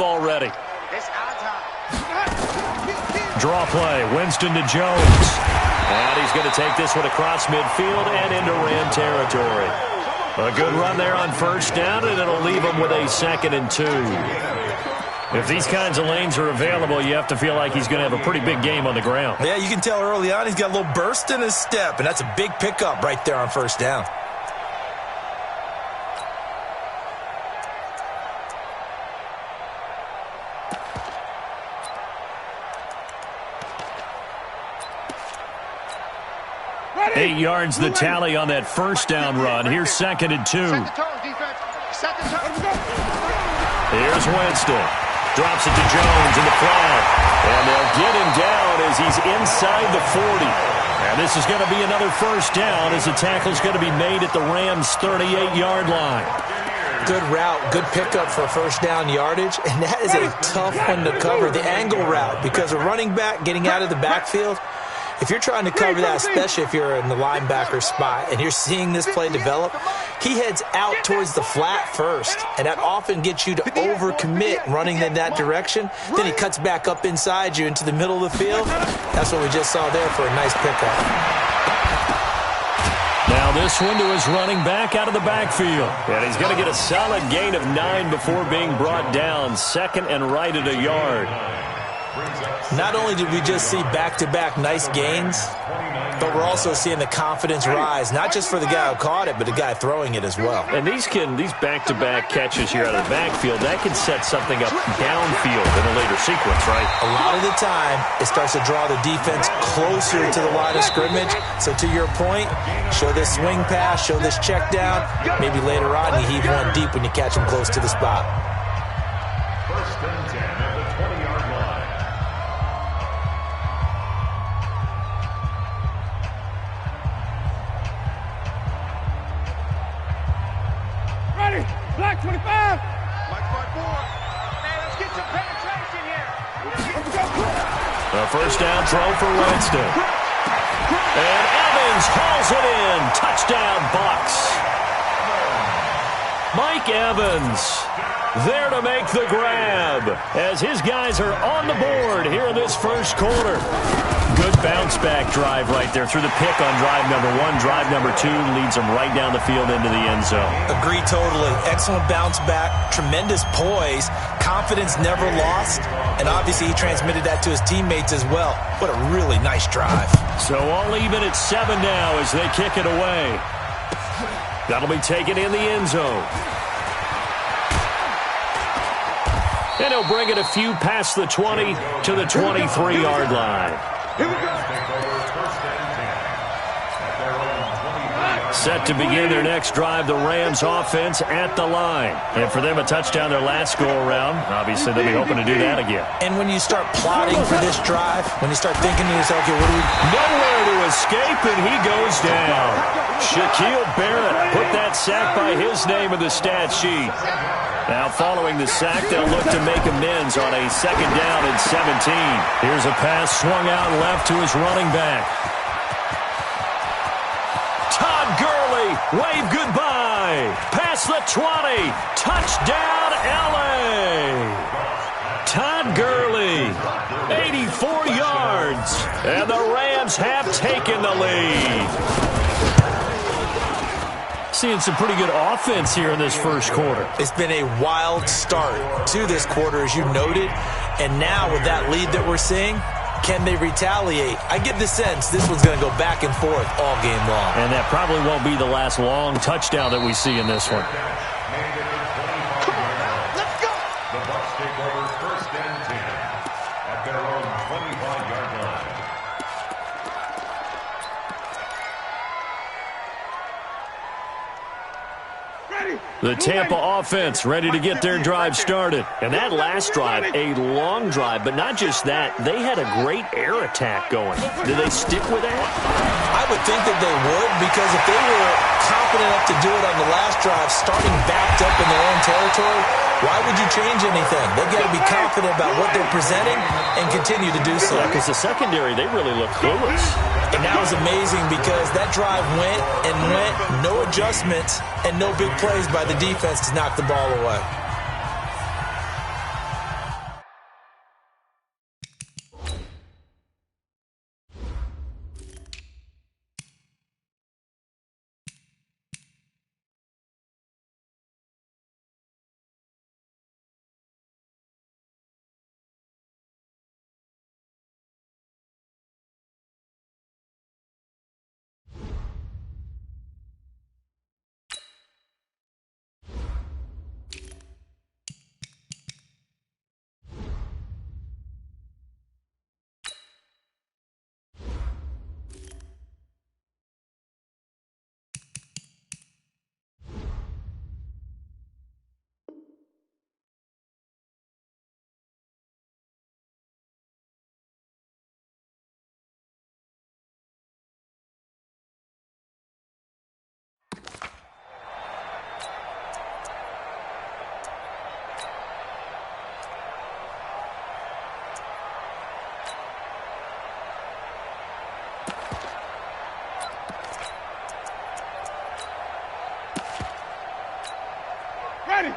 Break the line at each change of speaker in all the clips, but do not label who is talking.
drive already. Draw play. Winston to Jones. And he's going to take this one across midfield and into Ram territory. A good run there on first down, and it'll leave him with a 2nd and 2. If these kinds of lanes are available, you have to feel like he's going to have a pretty big game on the ground.
Yeah, you can tell early on he's got a little burst in his step, and that's a big pickup right there on first down.
Ready. 8 yards the tally on that first down run. Here's 2nd and 2. Here's Winston. Drops it to Jones in the flat. And they'll get him down as he's inside the 40. And this is going to be another first down as the tackle's going to be made at the Rams' 38-yard line.
Good route, good pickup for first down yardage. And that is a tough one to cover, the angle route, because a running back getting out of the backfield, if you're trying to cover that, especially if you're in the linebacker spot and you're seeing this play develop, he heads out towards the flat first, and that often gets you to overcommit running in that direction. Then he cuts back up inside you into the middle of the field. That's what we just saw there for a nice pickup.
Now this one to his running back out of the backfield. And he's going to get a solid gain of 9 before being brought down. 2nd and right at a yard.
Not only did we just see back-to-back nice gains, but we're also seeing the confidence rise, not just for the guy who caught it, but the guy throwing it as well.
And these back-to-back catches here out of the backfield, that can set something up downfield in a later sequence, right?
A lot of the time, it starts to draw the defense closer to the line of scrimmage. So to your point, show this swing pass, show this check down. Maybe later on you heave one deep when you catch him close to the spot.
First and 10 at the 20-yard line.
Ready, black 25.
Black 4. Hey, let's get some penetration here.
A first down throw for Winston. And Evans hauls it in. Touchdown, Bucs. Mike Evans there to make the grab as his guys are on the board here in this first quarter. Good bounce-back drive right there through the pick on drive number 1. Drive number 2 leads them right down the field into the end zone.
Agree totally. Excellent bounce-back, tremendous poise, confidence never lost, and obviously he transmitted that to his teammates as well. What a really nice drive.
So all even at 7 now as they kick it away. That'll be taken in the end zone. And he'll bring it a few past the 20 to the 23-yard line.
Here we go. First and 10 at their own 20-yard line.
Set to begin their next drive, the Rams offense at the line. And for them, a touchdown their last go-around. Obviously, they'll be hoping to do that again.
And when you start plotting for this drive, when you start thinking to yourself, okay, what do we...
Nowhere to escape, and he goes down. Shaquille Barrett put that sack by his name in the stat sheet. Now, following the sack, they'll look to make amends on a 2nd down and 17. Here's a pass swung out left to his running back. Todd Gurley, wave goodbye. Past the 20. Touchdown, L.A. Todd Gurley, 84 yards. And the Rams have taken the lead. Seeing some pretty good offense here in this first quarter.
It's been a wild start to this quarter, as you noted. And now with that lead that we're seeing, can they retaliate? I get the sense this one's going to go back and forth all game long.
And that probably won't be the last long touchdown that we see in this one.
Let's go.
The Bucs take over first and 10 at their own 25-yard line.
The Tampa offense ready to get their drive started. And that last drive, a long drive, but not just that. They had a great air attack going. Do they stick with that?
I would think that they would, because if they were confident enough to do it on the last drive, starting backed up in their own territory, why would you change anything? They've got to be confident about what they're presenting and continue to do so.
Because the secondary, they really look clueless.
And that was amazing because that drive went and went, no adjustments and no big plays by the defense to knock the ball away.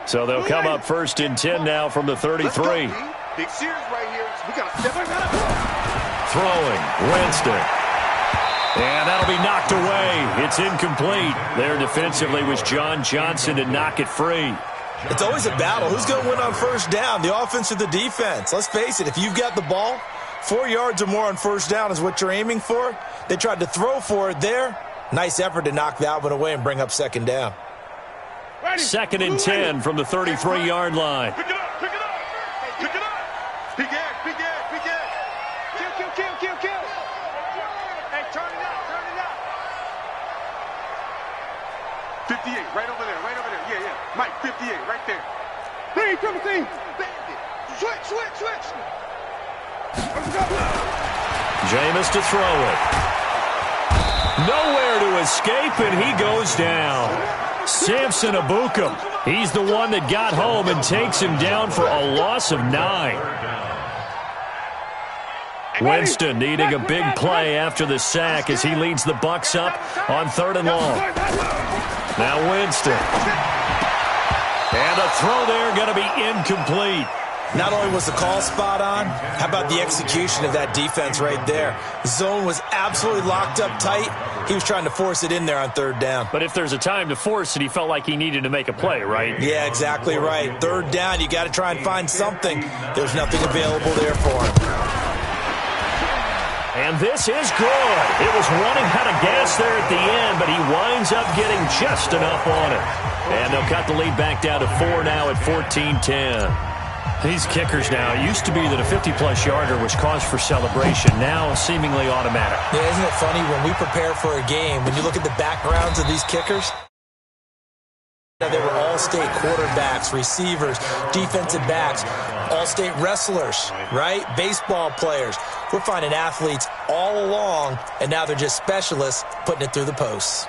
So they'll come up 1st and 10 now from the 33.
Big series right here. We got to step up.
Throwing, Winston. And that'll be knocked away. It's incomplete. There defensively was John Johnson to knock it free.
It's always a battle. Who's going to win on 1st down, the offense or the defense? Let's face it, if you've got the ball, 4 yards or more on 1st down is what you're aiming for. They tried to throw for it there. Nice effort to knock that one away and bring up 2nd down.
2nd and 10 from the 33-yard line.
Pick it up. Pick it up. Pick it up. Big egg. Big egg. Big egg. Kill. Hey, turn it up. 58, right over there. Yeah. Mike, 58, right there.
Three, triple team.
Switch.
Jameis to throw it. Nowhere to escape, and he goes down. Samson Abukum. He's the one that got home and takes him down for a loss of 9. Winston needing a big play after the sack as he leads the Bucs up on 3rd and long. Now Winston. And a throw there going to be incomplete.
Not only was the call spot on, how about the execution of that defense right there? The zone was absolutely locked up tight. He was trying to force it in there on 3rd down.
But if there's a time to force it, he felt like he needed to make a play, right?
Yeah, exactly right. 3rd down, you got to try and find something. There's nothing available there for him.
And this is good. It was running out of gas there at the end, but he winds up getting just enough on it. And they'll cut the lead back down to 4 now at 14-10. These kickers now, it used to be that a 50-plus yarder was cause for celebration, now seemingly automatic.
Yeah, isn't it funny when we prepare for a game, when you look at the backgrounds of these kickers, they were all-state quarterbacks, receivers, defensive backs, all-state wrestlers, right? Baseball players. We're finding athletes all along, and now they're just specialists putting it through the posts.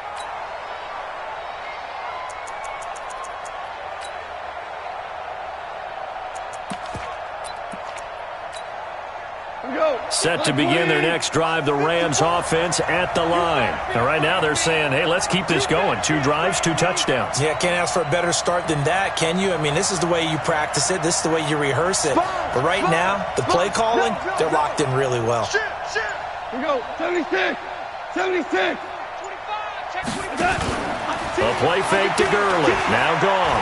Set to begin their next drive, the Rams offense at the line. And right now they're saying, hey, let's keep this going. 2 drives, 2 touchdowns.
Yeah, can't ask for a better start than that, can you? I mean, this is the way you practice it. This is the way you rehearse it. But right now, the play calling, they're locked in really well.
Shit.
We go. 76. 76.
A play fake to Gurley. Now gone.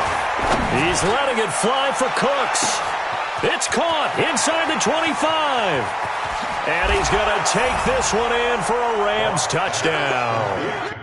He's letting it fly for Cooks. It's caught inside the 25. And he's going to take this one in for a Rams touchdown.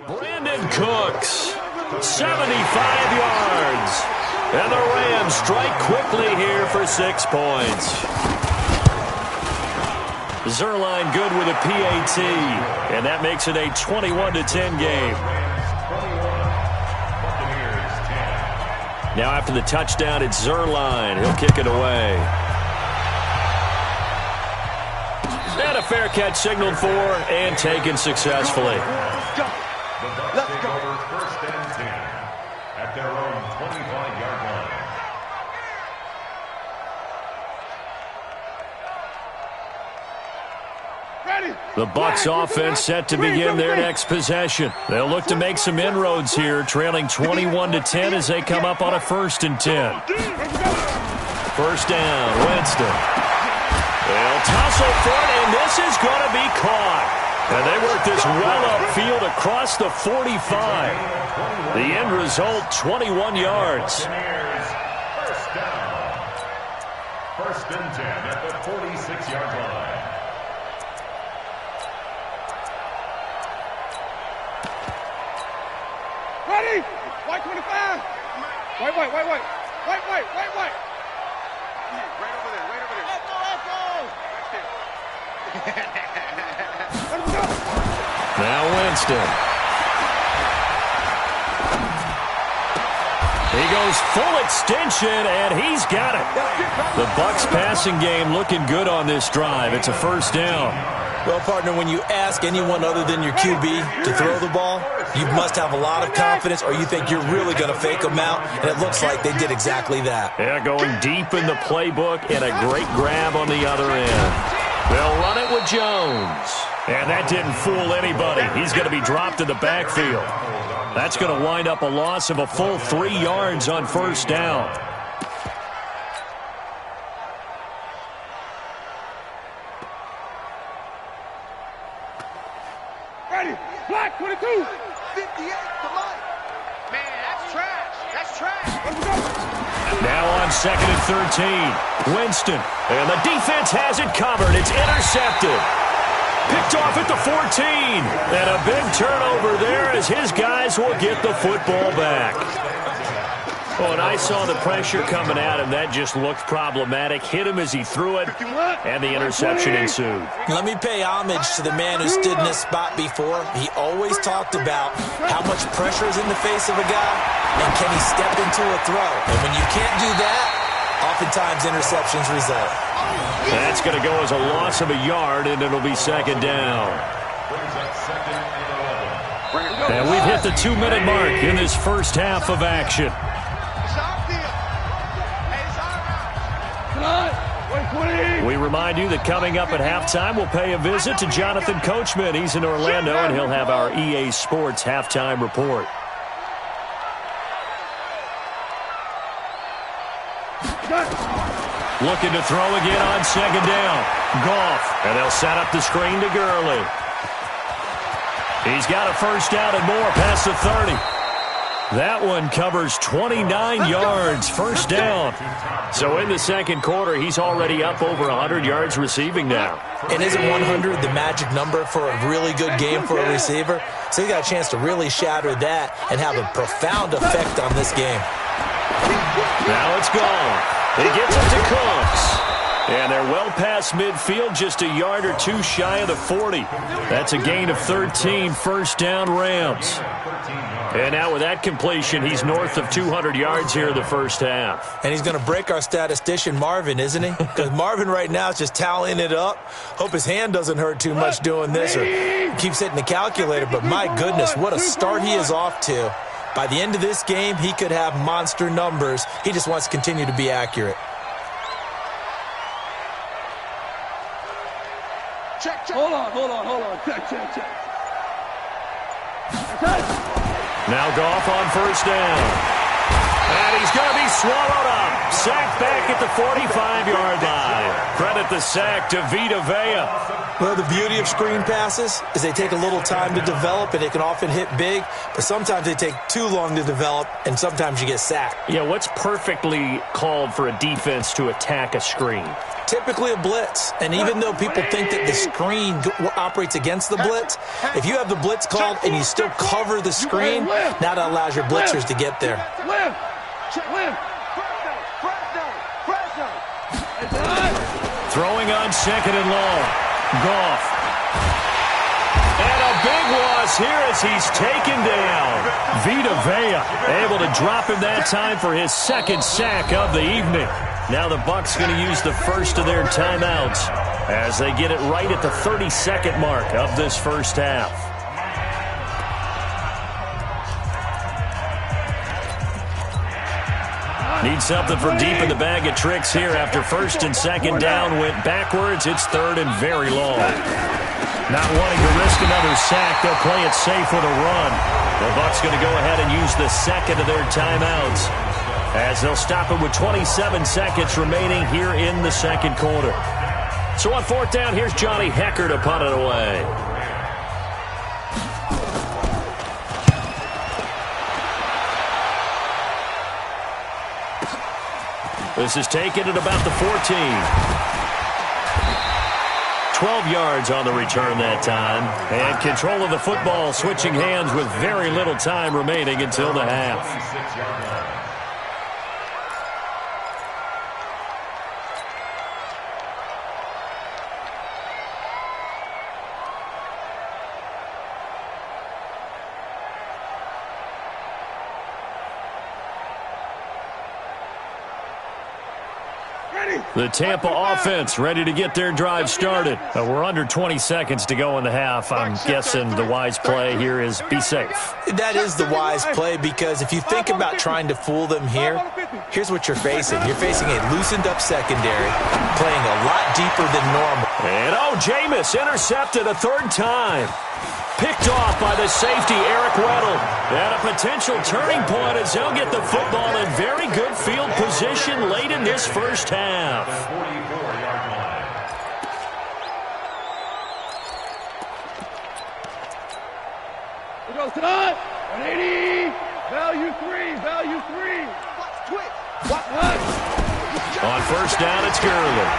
Brandon Cooks, 75 yards. And the Rams strike quickly here for 6 points. Zerline good with a PAT, and that makes it a 21-10 game. Now after the touchdown, it's Zerline. He'll kick it away. And a fair catch signaled for and taken successfully.
Let's go. First and 10 at their own 25-yard line.
The Bucs offense set to begin their next possession. They'll look to make some inroads here, trailing 21-10 as they come up on a 1st and 10. First down, Winston. They'll tussle for it, and this is going to be caught. And they work this well upfield across the 45. The end result, 21 yards.
First down. First and 10 at the 46-yard line.
Ready? White 25. White. Right. Right over there. Let's go.
Now Winston. He goes full extension, and he's got it. The Bucs passing game looking good on this drive. It's a first down.
Well, partner, when you ask anyone other than your QB to throw the ball, you must have a lot of confidence, or you think you're really going to fake them out, and it looks like they did exactly that.
Yeah, going deep in the playbook, and a great grab on the other end. They'll run it with Jones. And that didn't fool anybody. He's going to be dropped in the backfield. That's going to wind up a loss of a full 3 yards on first down.
Ready. Black 22.
58, come on. Man, that's trash.
Let's go.
Now on 2nd and 13. Winston. And the defense has it covered. It's intercepted. Picked off at the 14. And a big turnover there as his guys will get the football back. Oh, and I saw the pressure coming at him. That just looked problematic. Hit him as he threw it, and the interception ensued.
Let me pay homage to the man who stood in this spot before. He always talked about how much pressure is in the face of a guy, and can he step into a throw. And when you can't do that, oftentimes interceptions result.
That's going to go as a loss of a yard, and it'll be second down. And we've hit the 2-minute mark in this first half of action. We remind you that coming up at halftime, we'll pay a visit to Jonathan Coachman. He's in Orlando, and he'll have our EA Sports halftime report. Looking to throw again on second down. Goff, and they'll set up the screen to Gurley. He's got a first down and more past the 30. That one covers 29 yards, first down. So in the second quarter, he's already up over 100 yards receiving now.
And isn't 100 the magic number for a really good game for a receiver? So he got a chance to really shatter that and have a profound effect on this game.
Now it's gone. He gets it to Cooks. And they're well past midfield, just a yard or two shy of the 40. That's a gain of 13, first down Rams. And now with that completion, he's north of 200 yards here in the first half.
And he's going to break our statistician Marvin, isn't he? Because Marvin right now is just tallying it up. Hope his hand doesn't hurt too much doing this or keeps hitting the calculator. But my goodness, what a start he is off to. By the end of this game, he could have monster numbers. He just wants to continue to be accurate.
Check. Hold on. Check.
Now Goff on first down. And he's going to be swallowed up. Sacked back at the 45-yard line. Credit the sack to Vita Vea.
Well, the beauty of screen passes is they take a little time to develop, and they can often hit big, but sometimes they take too long to develop, and sometimes you get sacked.
Yeah, what's perfectly called for a defense to attack a screen?
Typically a blitz, and even though people think that the screen operates against the blitz, if you have the blitz called and you still cover the screen, now that allows your blitzers to get there.
Throwing on second and long. Goff. And a big loss here as he's taken down. Vita Vea able to drop him that time for his second sack of the evening. Now the Bucs going to use the first of their timeouts as they get it right at the 30-second mark of this first half. Need something for deep in the bag of tricks here after first and second down went backwards. It's third and very long. Not wanting to risk another sack, they'll play it safe with a run. The Bucs going to go ahead and use the second of their timeouts as they'll stop it with 27 seconds remaining here in the second quarter. So on fourth down, here's Johnny Hecker to punt it away. This is taken at about the 14. 12 yards on the return that time. And control of the football switching hands with very little time remaining until the half. The Tampa offense ready to get their drive started. We're under 20 seconds to go in the half. I'm guessing the wise play here is be safe.
That is the wise play, because if you think about trying to fool them here, here's what you're facing. You're facing a loosened-up secondary, playing a lot deeper than normal.
And, Jameis intercepted a third time. Picked off by the safety, Eric Weddle. And a potential turning point as they'll get the football in very good field position late in this first half.
Here goes tonight. 180. Value 3. Value 3.
On first down, it's Gurley.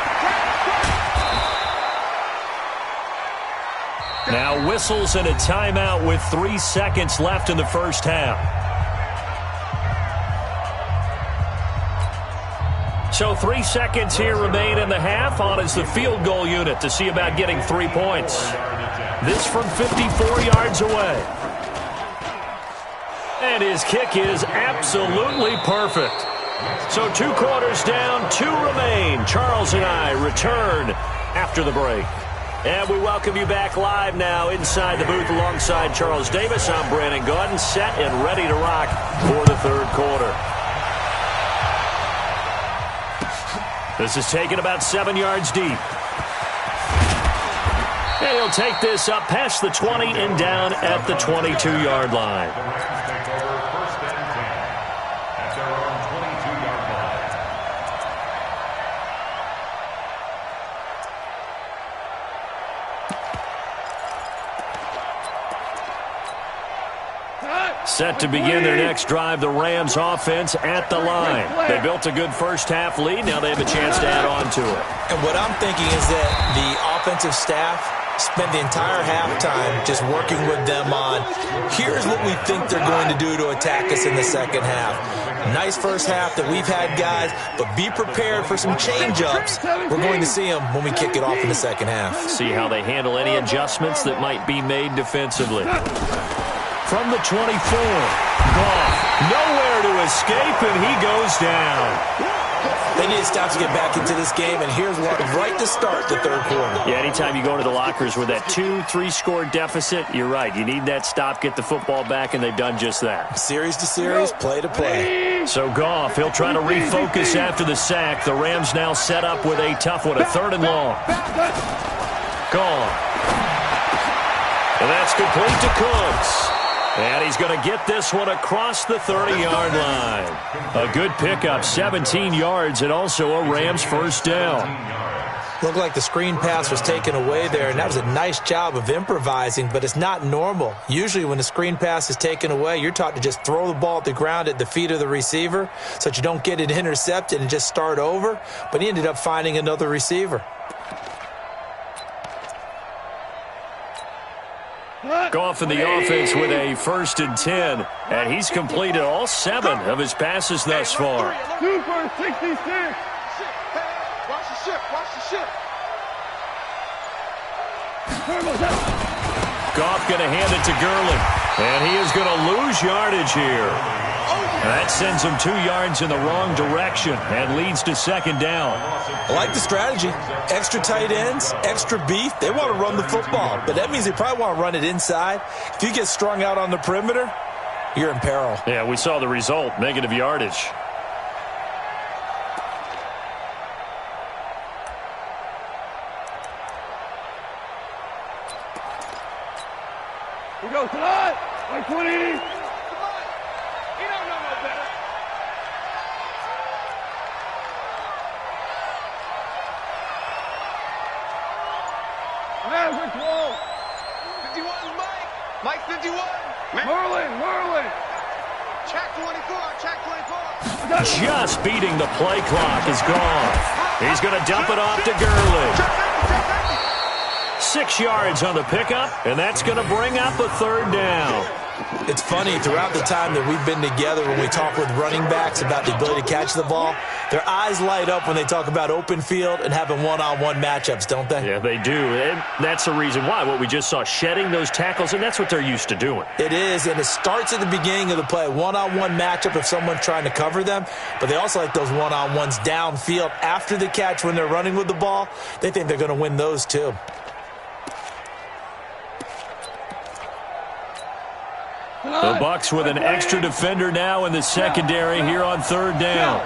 Now whistles and a timeout with 3 seconds left in the first half. So 3 seconds here remain in the half. On is the field goal unit to see about getting 3 points. This from 54 yards away. And his kick is absolutely perfect. So 2 quarters down, 2 remain. Charles and I return after the break. And we welcome you back live now inside the booth alongside Charles Davis. I'm Brandon Gaudin, set and ready to rock for the third quarter. This is taken about 7 yards deep. And he'll take this up past the 20 and down at the 22-yard line. Set to begin their next drive, the Rams offense at the line. They built a good first half lead. Now they have a chance to add on to it.
And what I'm thinking is that the offensive staff spent the entire halftime just working with them on, here's what we think they're going to do to attack us in the second half. Nice first half that we've had, guys, but be prepared for some change-ups. We're going to see them when we kick it off in the second half.
See how they handle any adjustments that might be made defensively. From the 24, Goff, nowhere to escape, and he goes down.
They need to stop to get back into this game, and here's one right to start the third quarter.
Yeah, anytime you go to the lockers with that 2-3 score deficit, you're right. You need that stop, get the football back, and they've done just that.
Series to series, play to play.
So Goff, he'll try to refocus after the sack. The Rams now set up with a tough one, a 3rd and long. Goff. And that's complete to Cooks. And he's going to get this one across the 30-yard line. A good pickup, 17 yards, and also a Rams first down.
Looked like the screen pass was taken away there, and that was a nice job of improvising, but it's not normal. Usually when the screen pass is taken away, you're taught to just throw the ball at the ground at the feet of the receiver so that you don't get it intercepted and just start over, but he ended up finding another receiver.
Goff in the offense with a 1st and 10, and he's completed all 7 of his passes thus far.
2 for 66.
Watch the ship. Watch the ship.
Goff going to hand it to Gurley, and he is going to lose yardage here. That sends him 2 yards in the wrong direction and leads to 2nd down.
I like the strategy. Extra tight ends, extra beef. They want to run the football, but that means they probably want to run it inside. If you get strung out on the perimeter, you're in peril.
Yeah, we saw the result, negative yardage.
Here goes tonight. 120. Average wall.
51, Mike. Mike 51.
Merlin.
Check 24. Check 24.
Just beating the play clock is gone. He's going to dump it off to Gurley. 6 yards on the pickup, and that's going to bring up a 3rd down.
It's funny, throughout the time that we've been together, when we talk with running backs about the ability to catch the ball, their eyes light up when they talk about open field and having one-on-one matchups, don't they?
Yeah, they do. And that's the reason why. What we just saw, shedding those tackles, and that's what they're used to doing.
It is, and it starts at the beginning of the play. One-on-one matchup if someone's trying to cover them, but they also like those one-on-ones downfield after the catch when they're running with the ball. They think they're going to win those too.
The Bucs with an extra defender now in the secondary here on third down.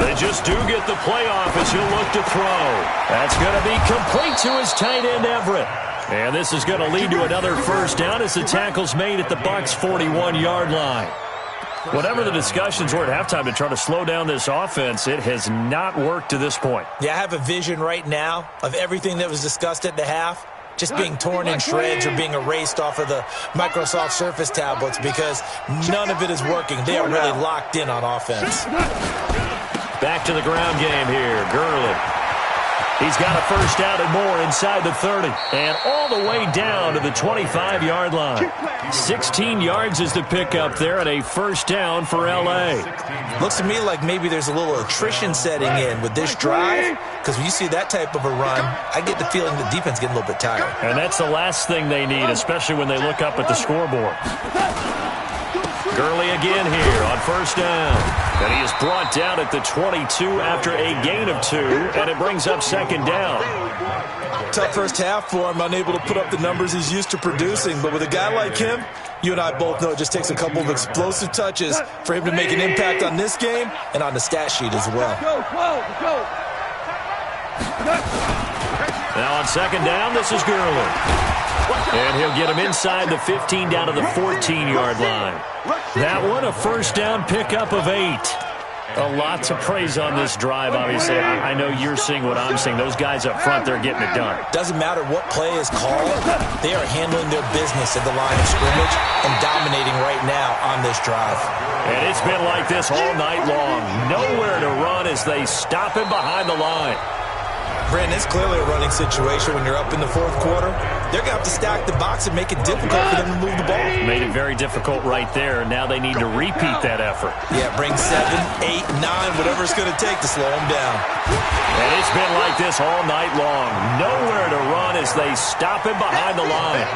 They just do get the play off as he'll look to throw. That's going to be complete to his tight end, Everett. And this is going to lead to another first down as the tackle's made at the Bucs' 41-yard line. Whatever the discussions were at halftime to try to slow down this offense, it has not worked to this point.
Yeah, I have a vision right now of everything that was discussed at the half just being torn in shreds or being erased off of the Microsoft Surface tablets because none of it is working. They are really locked in on offense.
Back to the ground game here. Gurley. He's got a first down and more inside the 30. And all the way down to the 25-yard line. 16 yards is the pickup there and a first down for L.A.
Looks to me like maybe there's a little attrition setting in with this drive. Because when you see that type of a run, I get the feeling the defense getting a little bit tired.
And that's the last thing they need, especially when they look up at the scoreboard. Gurley again here on first down. And he is brought down at the 22 after a gain of 2, and it brings up second down.
Tough first half for him, unable to put up the numbers he's used to producing. But with a guy like him, you and I both know it just takes a couple of explosive touches for him to make an impact on this game and on the stat sheet as well.
Now on second down, this is Gurley. And he'll get him inside the 15 down to the 14-yard line. That one, a first down pickup of 8. A lot to praise on this drive, obviously. I know you're seeing what I'm seeing. Those guys up front, they're getting it done.
Doesn't matter what play is called. They are handling their business at the line of scrimmage and dominating right now on this drive.
And it's been like this all night long. Nowhere to run as they stop him behind the line.
Brandon, it's clearly a running situation when you're up in the fourth quarter. They're going to have to stack the box and make it difficult for them to move the ball.
Made it very difficult right there, and now they need to repeat that effort.
Yeah, bring 7, 8, 9, whatever it's going to take to slow them down.
And it's been like this all night long. Nowhere to run as they stop him behind the line.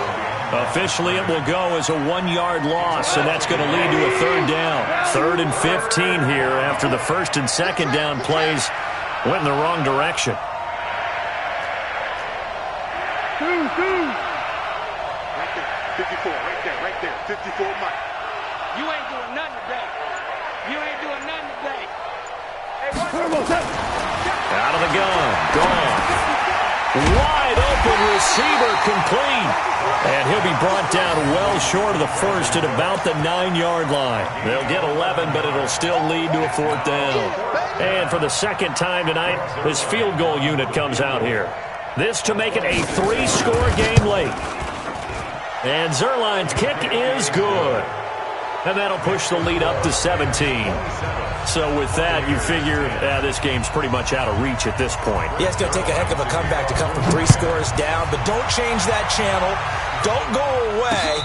Officially, it will go as a 1-yard loss, and that's going to lead to a third down. 3rd and 15 here after the first and second down plays went in the wrong direction.
2.
Right there, 54, Mike.
You ain't doing nothing today.
Out of the gun. Gone. Wide open receiver complete. And he'll be brought down well short of the first at about the 9-yard line. They'll get 11, but it'll still lead to a fourth down. And for the second time tonight, this field goal unit comes out here. This to make it a 3-score game late. And Zerline's kick is good. And that'll push the lead up to 17. So with that, you figure this game's pretty much out of reach at this point.
Yeah, it's going to take a heck of a comeback to come from 3 scores down. But don't change that channel. Don't go away.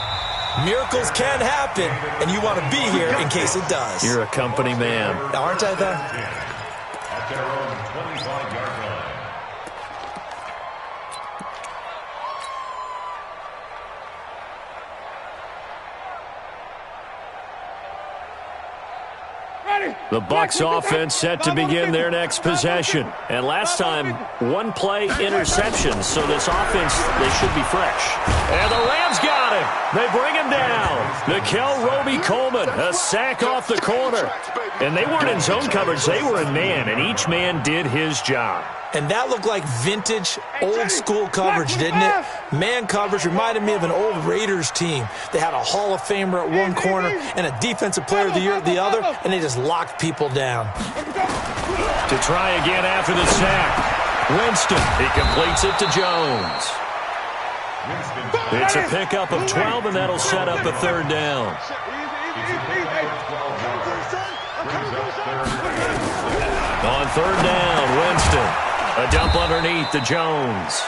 Miracles can happen, and you want to be here in case it does.
You're a company man.
Aren't I, though?
At their own 25-yard line.
The Bucs offense set to begin their next possession. And last time, 1-play interception, so this offense, they should be fresh. And the Rams got him. They bring him down. Nickel Roby-Coleman, a sack off the corner. And they weren't in zone coverage, they were in man, and each man did his job.
And that looked like vintage, old-school coverage, didn't it? Man coverage reminded me of an old Raiders team. They had a Hall of Famer at one corner and a Defensive Player of the Year at the other, and they just locked people down.
To try again after the sack. Winston, he completes it to Jones. It's a pickup of 12, and that'll set up a third down. On third down, Winston. A dump underneath to Jones.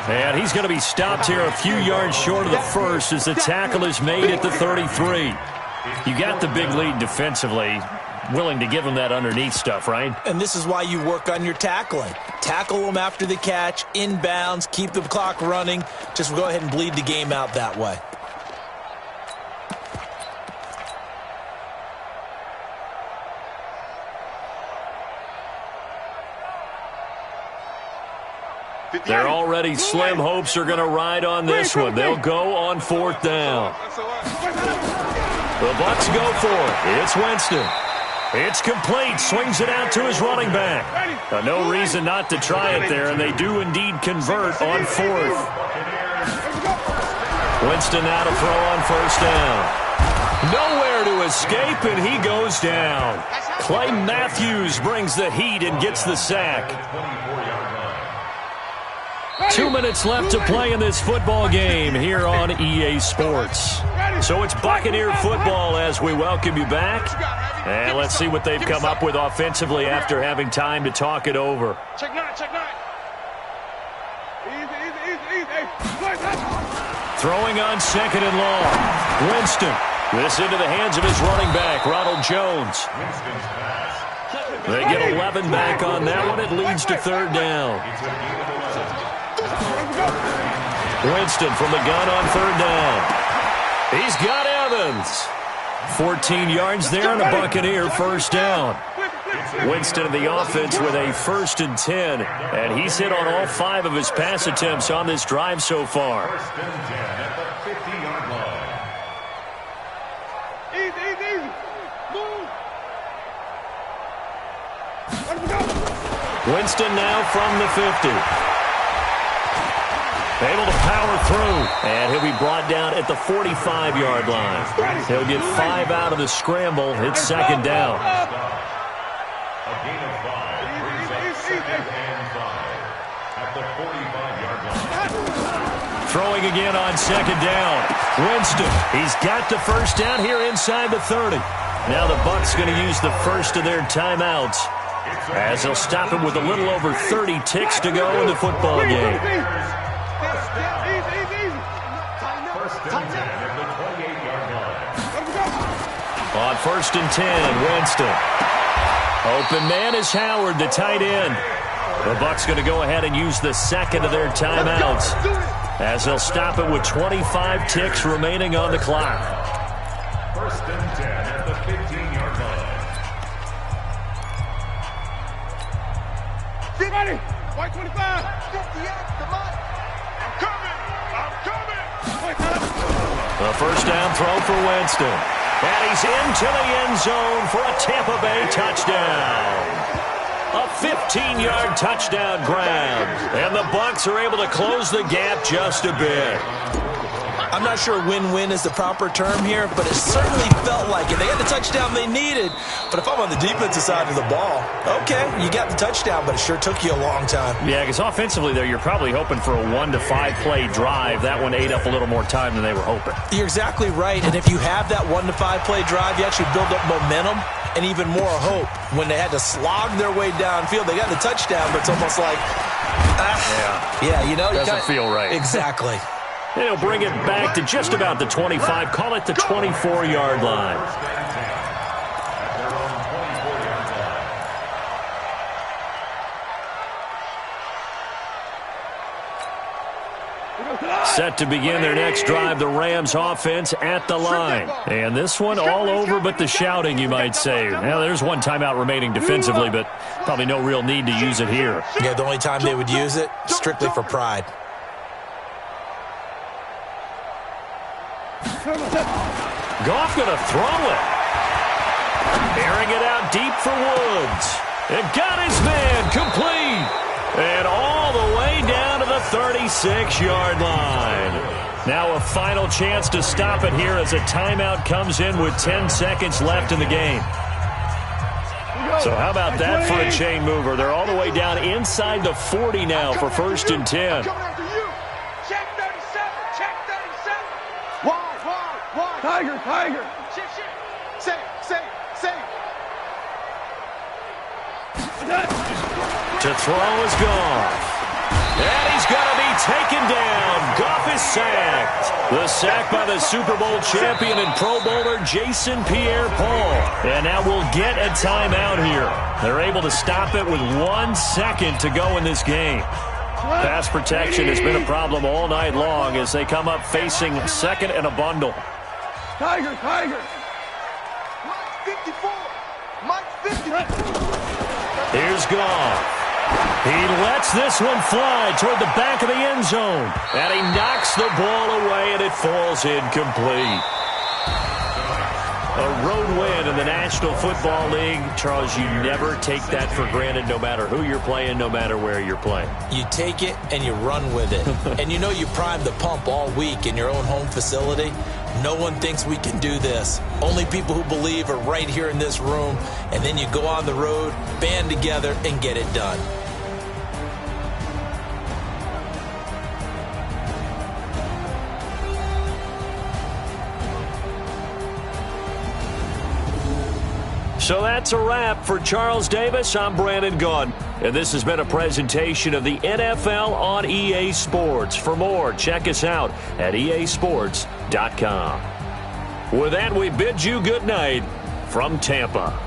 And he's going to be stopped here a few yards short of the first as the tackle is made at the 33. You got the big lead defensively. Willing to give him that underneath stuff, right?
And this is why you work on your tackling. Tackle them after the catch, inbounds, keep the clock running. Just go ahead and bleed the game out that way.
They're already slim hopes are going to ride on this one. They'll go on fourth down. The Bucs go for it. It's Winston. It's complete. Swings it out to his running back. No reason not to try it there, and they do indeed convert on fourth. Winston now to throw on first down. Nowhere to escape, and he goes down. Clay Matthews brings the heat and gets the sack. 2 minutes left to play in this football game here on EA Sports. So it's Buccaneer football as we welcome you back. And let's see what they've come up with offensively after having time to talk it over.
Check nine, check nine. Easy.
Throwing on second and long. Winston. This into the hands of his running back, Ronald Jones. They get 11 back on that one. It leads to third down. Winston from the gun on third down. He's got Evans. 14 yards there and a Buccaneer first down. Winston in the offense with a 1st and 10. And he's hit on all 5 of his pass attempts on this drive so far.
First and 10 at the 50-yard line.
Easy. Move.
Winston now from the 50. Able to power through, and he'll be brought down at the 45-yard line. He'll get 5 out of the scramble. It's second down.
A gain of 5 brings up 2nd and 5 at the 45-yard line.
Throwing again on second down. Winston, he's got the first down here inside the 30. Now the Bucs going to use the first of their timeouts as they'll stop him with a little over 30 ticks to go in the football game.
First and 10 at the 28-yard line.
On 1st and 10, Winston. Open man is Howard, the tight end. The Bucs going to go ahead and use the second of their timeouts as they'll stop it with 25 ticks remaining on the clock.
First and 10 at the 15-yard line.
Get ready. White 25.
58, come on. I'm coming.
A first down throw for Winston. And he's into the end zone for a Tampa Bay touchdown. A 15-yard touchdown grab. And the Bucs are able to close the gap just a bit.
I'm not sure win-win is the proper term here, but it certainly felt like it. They had the touchdown they needed, but if I'm on the defensive side of the ball, okay, you got the touchdown, but it sure took you a long time.
Yeah, because offensively, though, you're probably hoping for a 1 to 5 play drive. That one ate up a little more time than they were hoping.
You're exactly right, and if you have that 1 to 5 play drive, you actually build up momentum and even more hope. When they had to slog their way downfield, they got the touchdown, but it's almost like, you know,
doesn't feel right.
Exactly.
They'll bring it back to just about the 25. Call it the 24-yard line. Set to begin their next drive, the Rams offense at the line. And this one all over but the shouting, you might say. Now, there's one timeout remaining defensively, but probably no real need to use it here.
Yeah, the only time they would use it, strictly for pride.
Goff going to throw it. Airing it out deep for Woods. It got his man complete. And all the way down to the 36-yard line. Now a final chance to stop it here as a timeout comes in with 10 seconds left in the game. So how about that for a chain mover? They're all the way down inside the 40 now for 1st and 10.
Check 37. Check 37.
Tiger.
Shit.
Say.
To throw is Goff. And he's going to be taken down. Goff is sacked. The sack by the Super Bowl champion and Pro Bowler Jason Pierre-Paul. And now we'll get a timeout here. They're able to stop it with 1 second to go in this game. Pass protection has been a problem all night long as they come up facing second and a bundle.
Tiger. Mike 54. Mike 50.
Here's Goff. He lets this one fly toward the back of the end zone. And he knocks the ball away, and it falls incomplete. A road win in the National Football League. Charles, you never take that for granted no matter who you're playing, no matter where you're playing.
You take it and you run with it. And you know you primed the pump all week in your own home facility. No one thinks we can do this. Only people who believe are right here in this room. And then you go on the road, band together, and get it done.
So that's a wrap for Charles Davis. I'm Brandon Gunn, and this has been a presentation of the NFL on EA Sports. For more, check us out at easports.com. With that, we bid you good night from Tampa.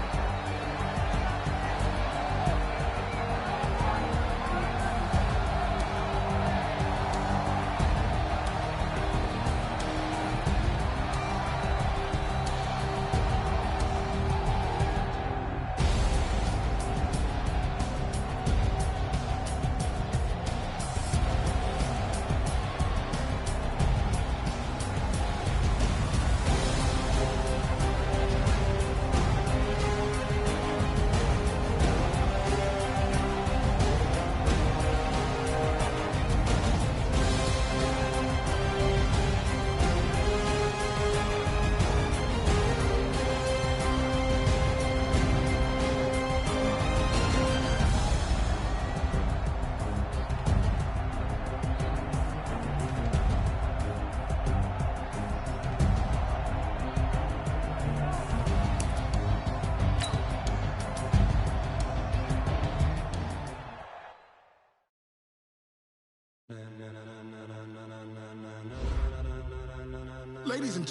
Ladies and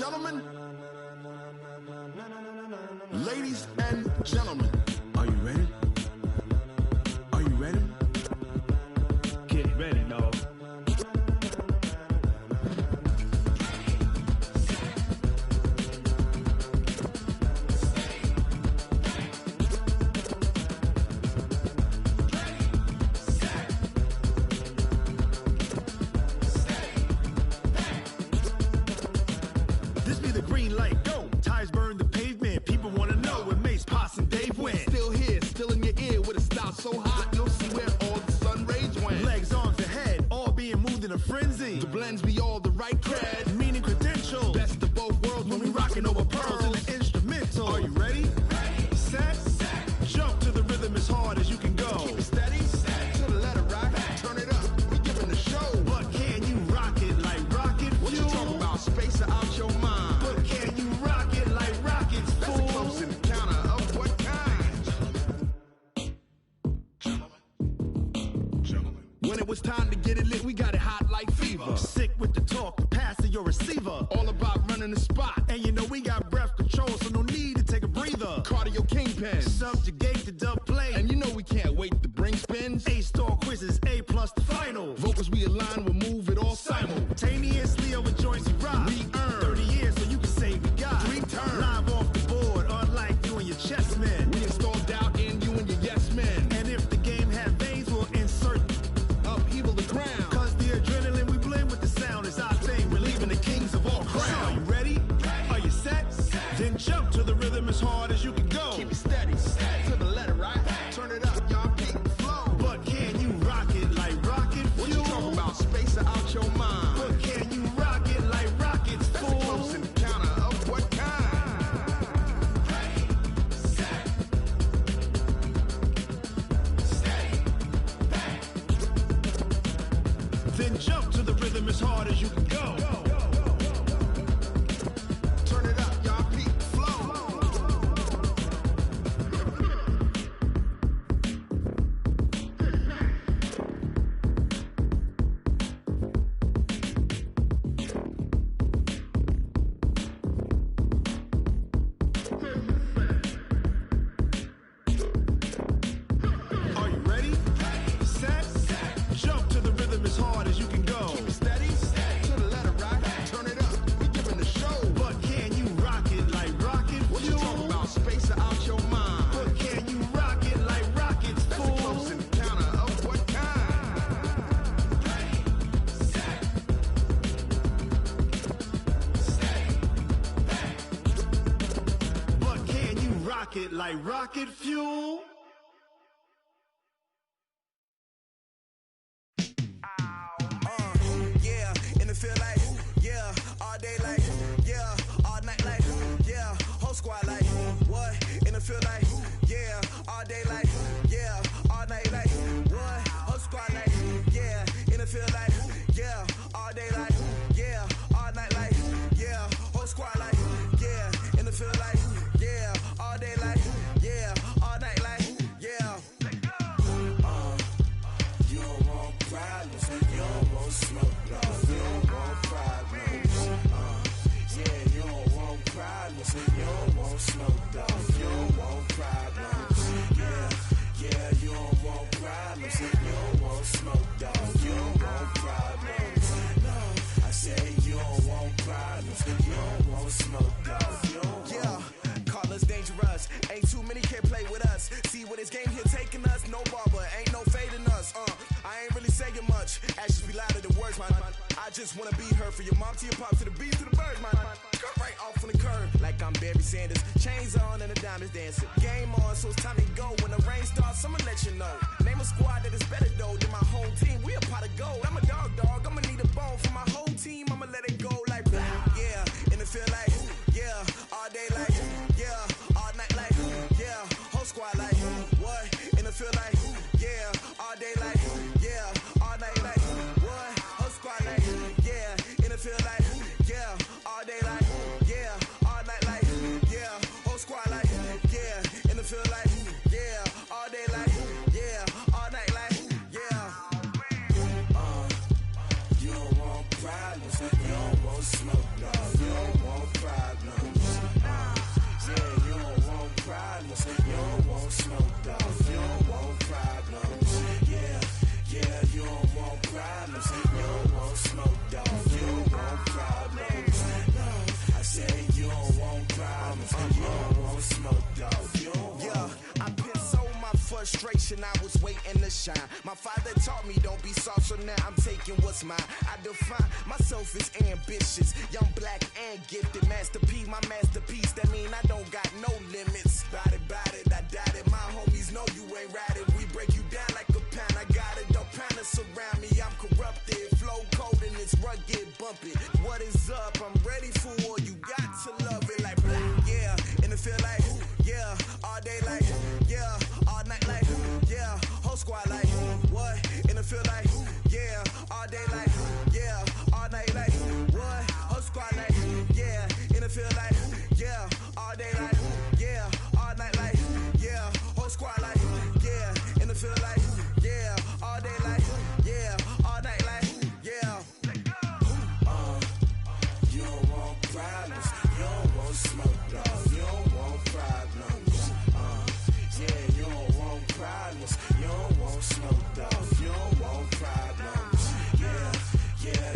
gentlemen, are you ready? Are you ready? Get ready, dog. This be the green light, go. Tires burn the pavement. People want to know when Mace, Poss, and Dave went. Still here, still in your ear with a style so hot, you'll see where all the sun rays went. Legs, arms, ahead, all being moved in a frenzy. The blends be all the right cred, meaning credentials. Best of both worlds when we rocking over pearls in the instrumental. Are you ready? Ready. Set. Jump to the rhythm as hard as you can go. Keep it steady. To the letter right. Turn it up. We giving the show. But can you rock it like rocket fuel? What you talking about? Space out your mind. But can you rock it like rockets, fool? That's a close encounter of what kind? Gentlemen. When it was time to get it lit, we got it hot like fever. Sick with the talk, the pass to your receiver. All about running the spot. And you know we got breath control, so no need to take a breather. Cardio kingpin. Subjugate the dub play. And you know we can't wait to bring spins. A-star quizzes, A+ the final. Vocals we align, we'll move it all simultaneously over joints we rock. We earn 30 years so you can say we got 3 turns. Live off the board, unlike you and your chess men. We install doubt in you and your yes men. And if the game had veins, we'll insert upheaval the crown. Cause the adrenaline we blend with the sound is our thing. We're leaving the kings of all crowns. Are you ready? Are you set? Then jump to the rhythm as hard as you can go. Keep it steady. To the letter right. Turn it up, y'all keep the flow. But can you rock it like rocket fuel? What you talking about? Space out your mind. But can you rock it like rockets, fool? That's a close encounter of what kind? Ready, set, steady, back. Then jump to the rhythm as hard as you can go. Turn it up, y'all keep the flow. pocket like rocket fuel.
Yeah, in the field like, yeah, all day like, yeah, all night like, yeah, whole squad like, what? In the field like, yeah, all day like, yeah, all night like, what? Whole squad like, yeah, in the field like, yeah, all day like, yeah, all night like, yeah, whole squad like, yeah, in the field like, yeah, all day like, yeah, all night like, yeah. You don't want problems, you don't want smoke, dog. You don't want problems. Yeah, you don't want problems, you don't want smoke, dog. You don't want problems. Yeah, you don't want problems, you don't want smoke, dog. You don't want problems. No, I said you don't want problems, you don't want smoke, dog. You don't want. Call us dangerous. Ain't too many can play with us. See where this game here taking us. No barber, ain't no fading us. I ain't really saying much. Actions be louder than words, man. I just wanna be heard for your mom to your pop to the beat to the birds, man. Skirt right off on the curb like I'm Barry Sanders. Chains on and the diamonds dancing. Game on, so it's time to go. When the rain starts, I'ma let you know. Name a squad that is better though than my home team. We a pot of gold. I'm a dog. I'ma need a bone for my whole team. I'ma let it go like blah. Yeah, in the field like, yeah, all day like, yeah, all night like, yeah, whole squad like, what? In the field like, yeah, all day like, yeah, all night like, what? Whole squad like, yeah, in the field like, yeah, all day like, yeah, all night like, yeah, whole squad like, yeah, in the field like, yeah, all day like, yeah, all night like, yeah. You don't want problems, you don't want smoke, dog. You don't want problems. Yeah, you don't want problems, you don't want smoke, dog. You don't want problems. Yeah, you don't want problems, you don't want smoke, dog. You don't want problems. No, I said you don't want problems, you don't want smoke, dog. You don't want. I pissed so my frustration, I was waiting to shine. My father taught me don't be soft, so now I'm taking what's mine. I define myself as ambitious, young, black, and gifted. Master P, my masterpiece, that mean I don't got no limits. Bout it, I doubt it. My homies know you ain't ratted. We break you down like a pound. I got it, don't panic surround me. I'm corrupted, flow cold and it's rugged, bumpy. What is up? I'm ready for war. You got to love it like blah. Yeah, in the field like, yeah, all day like, yeah, all night like, yeah, whole squad like, what? In the field like, yeah, all day like, yeah, all night like, what? Whole squad like, yeah, in the field like, yeah, all day like, yeah, all night like, yeah, whole squad like, yeah, in the field like, yeah, all day like, yeah, all night like, yeah. You don't want problems, you don't want smoke, dog. You don't want problems. Yeah, you don't want problems, you don't want smoke, dog. You don't want problems. Yeah,